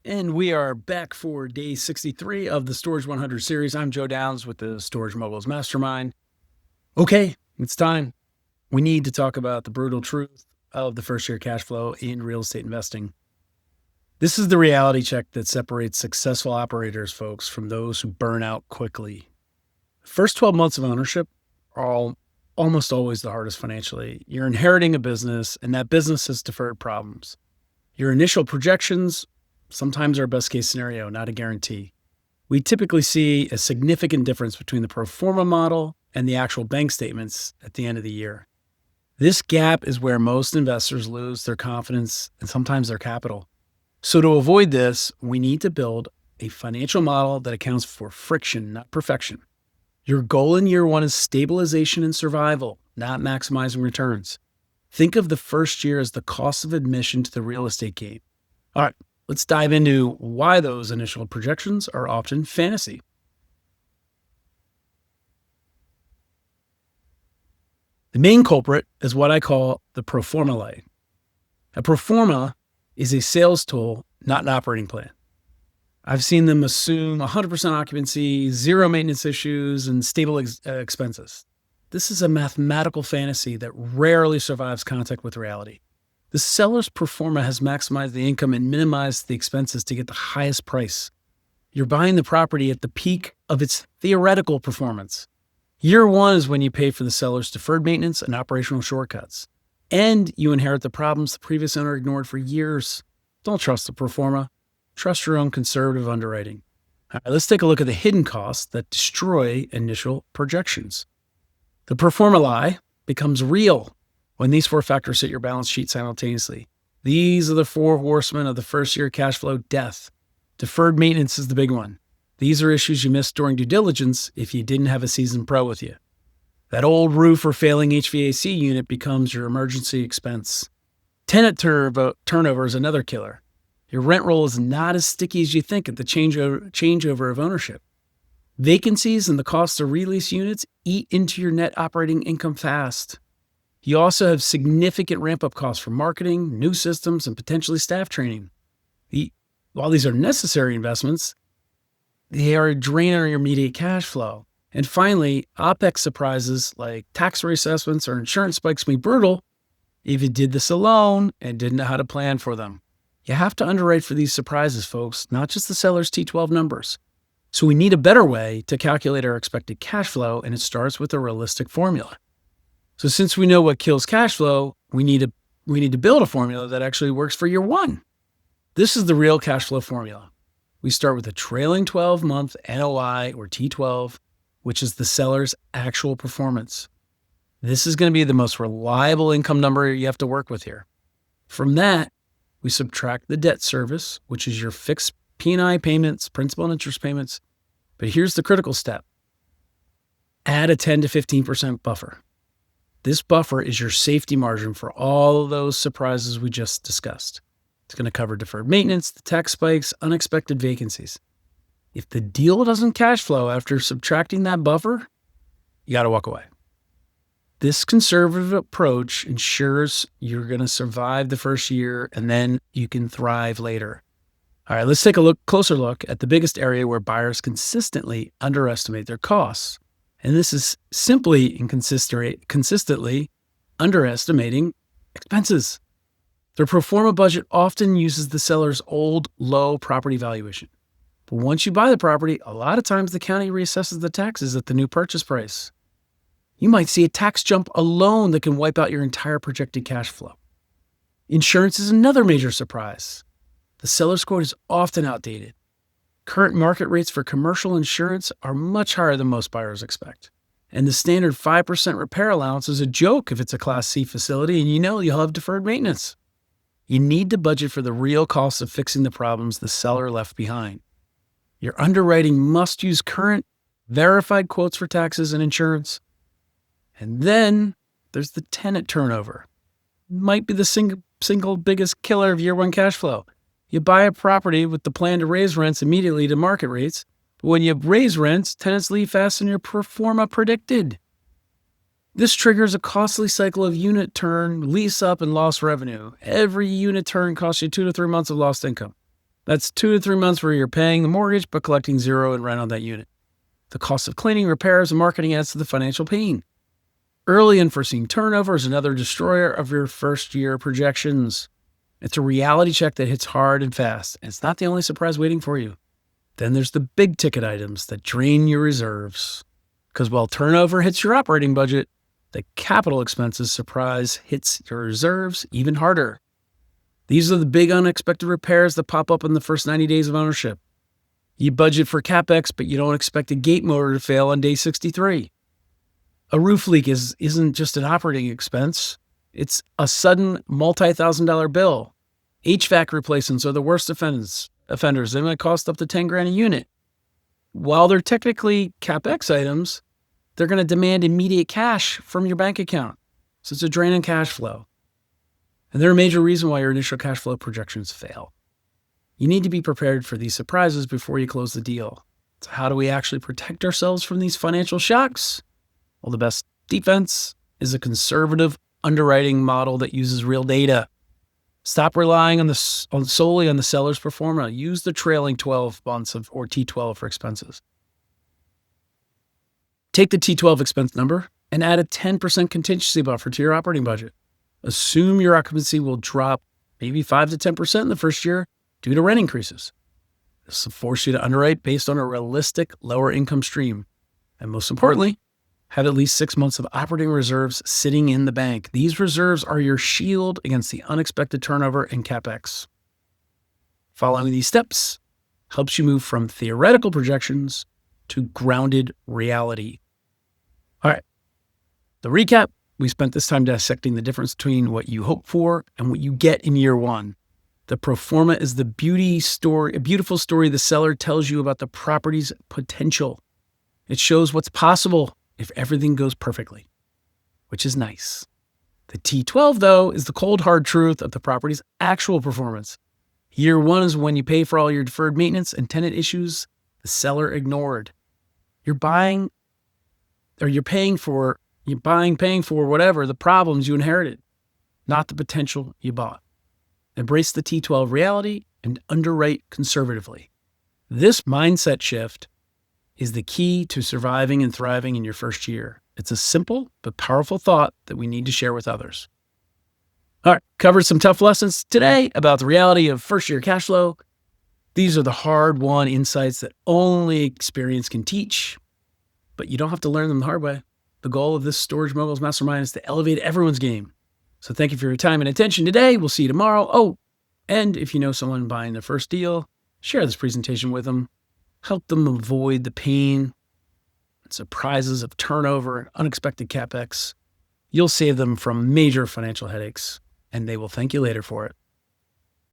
And we are back for day 63 of the Storage 100 series. I'm Joe Downs with the Storage Moguls Mastermind. Okay, it's time. We need to talk about the brutal truth of the first year cash flow in real estate investing. This is the reality check that separates successful operators, folks, from those who burn out quickly. The first 12 months of ownership are almost always the hardest financially. You're inheriting a business, and that business has deferred problems. Your initial projections sometimes are best case scenario, not a guarantee. We typically see a significant difference between the pro forma model and the actual bank statements at the end of the year. This gap is where most investors lose their confidence and sometimes their capital. So to avoid this, we need to build a financial model that accounts for friction, not perfection. Your goal in year one is stabilization and survival, not maximizing returns. Think of the first year as the cost of admission to the real estate game. All right, let's dive into why those initial projections are often fantasy. The main culprit is what I call the pro forma lie. A pro forma is a sales tool, not an operating plan. I've seen them assume 100% occupancy, zero maintenance issues, and stable expenses. This is a mathematical fantasy that rarely survives contact with reality. The seller's pro forma has maximized the income and minimized the expenses to get the highest price. You're buying the property at the peak of its theoretical performance. Year one is when you pay for the seller's deferred maintenance and operational shortcuts. And you inherit the problems the previous owner ignored for years. Don't trust the pro forma. Trust your own conservative underwriting. All right, let's take a look at the hidden costs that destroy initial projections. The pro forma lie becomes real when these four factors hit your balance sheet simultaneously. These are the four horsemen of the first year cash flow death. Deferred maintenance is the big one. These are issues you missed during due diligence if you didn't have a seasoned pro with you. That old roof or failing HVAC unit becomes your emergency expense. Tenant turnover is another killer. Your rent roll is not as sticky as you think at the changeover of ownership. Vacancies and the cost to release units eat into your net operating income fast. You also have significant ramp-up costs for marketing, new systems, and potentially staff training. While these are necessary investments, they are a drain on your immediate cash flow. And finally, OPEX surprises like tax reassessments or insurance spikes can be brutal if you did this alone and didn't know how to plan for them. You have to underwrite for these surprises, folks, not just the seller's T12 numbers. So we need a better way to calculate our expected cash flow, and it starts with a realistic formula. So since we know what kills cash flow, we need to build a formula that actually works for year one. This is the real cash flow formula. We start with a trailing 12-month NOI or T12, which is the seller's actual performance. This is going to be the most reliable income number you have to work with here. From that, we subtract the debt service, which is your fixed P&I payments, principal and interest payments. But here's the critical step. Add a 10 to 15% buffer. This buffer is your safety margin for all of those surprises we just discussed. It's going to cover deferred maintenance, the tax spikes, unexpected vacancies. If the deal doesn't cash flow after subtracting that buffer, you got to walk away. This conservative approach ensures you're going to survive the first year and then you can thrive later. All right, let's take a closer look at the biggest area where buyers consistently underestimate their costs. And this is simply consistently underestimating expenses. Their pro forma budget often uses the seller's old low property valuation. But once you buy the property, a lot of times the county reassesses the taxes at the new purchase price. You might see a tax jump alone that can wipe out your entire projected cash flow. Insurance is another major surprise. The seller's quote is often outdated. Current market rates for commercial insurance are much higher than most buyers expect. And the standard 5% repair allowance is a joke if it's a Class C facility and you know you'll have deferred maintenance. You need to budget for the real cost of fixing the problems the seller left behind. Your underwriting must use current, verified quotes for taxes and insurance. And then there's the tenant turnover. Might be the single biggest killer of year one cash flow. You buy a property with the plan to raise rents immediately to market rates, but when you raise rents, tenants leave faster than your pro forma predicted. This triggers a costly cycle of unit turn, lease up, and lost revenue. Every unit turn costs you 2 to 3 months of lost income. That's 2 to 3 months where you're paying the mortgage but collecting zero in rent on that unit. The cost of cleaning, repairs, and marketing adds to the financial pain. Early unforeseen turnover is another destroyer of your first-year projections. It's a reality check that hits hard and fast, and it's not the only surprise waiting for you. Then there's the big-ticket items that drain your reserves. Because while turnover hits your operating budget, the capital expenses surprise hits your reserves even harder. These are the big unexpected repairs that pop up in the first 90 days of ownership. You budget for CapEx, but you don't expect a gate motor to fail on day 63. A roof leak isn't just an operating expense. It's a sudden multi-$1,000 bill. HVAC replacements are the worst offenders. They might cost up to $10,000 a unit. While they're technically CapEx items, they're going to demand immediate cash from your bank account. So it's a drain on cash flow. And they're a major reason why your initial cash flow projections fail. You need to be prepared for these surprises before you close the deal. So how do we actually protect ourselves from these financial shocks? Well, the best defense is a conservative underwriting model that uses real data. Stop relying solely on the seller's pro forma. Use the trailing 12 months or T12 for expenses. Take the T12 expense number and add a 10% contingency buffer to your operating budget. Assume your occupancy will drop maybe 5 to 10% in the first year due to rent increases. This will force you to underwrite based on a realistic lower income stream. And most importantly, have at least 6 months of operating reserves sitting in the bank. These reserves are your shield against the unexpected turnover in CapEx. Following these steps helps you move from theoretical projections to grounded reality. All right. The recap, we spent this time dissecting the difference between what you hope for and what you get in year one. The pro forma is a beautiful story the seller tells you about the property's potential. It shows what's possible if everything goes perfectly, which is nice. The T12, though, is the cold, hard truth of the property's actual performance. Year one is when you pay for all your deferred maintenance and tenant issues the seller ignored. You're paying for whatever the problems you inherited, not the potential you bought. Embrace the T12 reality and underwrite conservatively. This mindset shift is the key to surviving and thriving in your first year. It's a simple but powerful thought that we need to share with others. All right, covered some tough lessons today about the reality of first-year cash flow. These are the hard-won insights that only experience can teach, but you don't have to learn them the hard way. The goal of this Storage Moguls Mastermind is to elevate everyone's game. So thank you for your time and attention today. We'll see you tomorrow. Oh, and if you know someone buying their first deal, share this presentation with them. Help them avoid the pain and surprises of turnover and unexpected CapEx. You'll save them from major financial headaches, and they will thank you later for it.